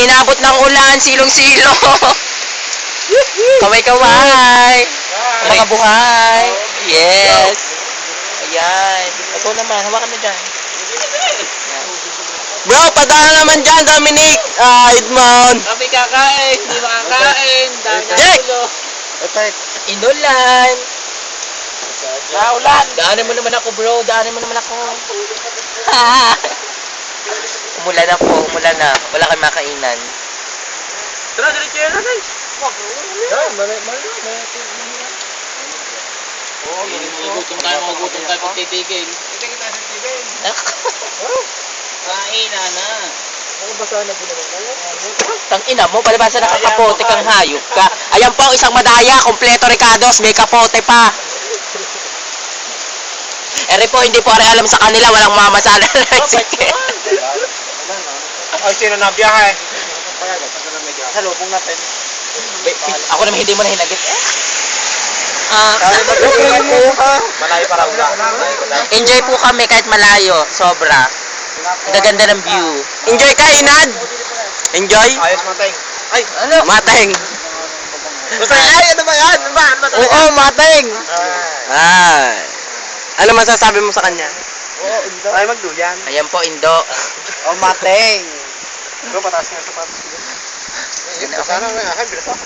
inabot ng ulan, silong-silong. Kaway-kaway. Mga buhay. Yes. Ayan. Ikaw naman, hawakan mo dyan. Bro, padala naman dyan, Dominic. Edmond. Kami kakain, hindi makakain. Dami na Jack! ulo. Inulan. Naulan. Daanin mo naman ako, bro. Daanin mo naman ako. Umulan na po, umulan na. Wala kang makainan. Tara, diretso yan natin. Magugutom tayo pag titigil. Kain na. Tang ina mo, palibasa nakakapote kang hayop ka. Ayan po, isang madaya, kompleto Ricardos, may kapote pa. Eri po, hindi po alam sa kanila, walang mamasala na. Sige. Ay, sino na biyahe? Sa lubong natin. Ako naman hindi mo na hinagit. Malayo pa raw. Enjoy po kami kahit malayo, sobra. Ang gaganda ng view. Enjoy ka, Inad. Enjoy. Ayos mateng. Ay, Mateng. basta ay, ano ba yan? Ano ba Oo, mateng. Ano masasabi mo sa kanya? Ay, magduyan. Ayan po, Indo. Oh, mateng. Bro, pataas nga sa patas. Yan, okay. Sana nga, bilas ako.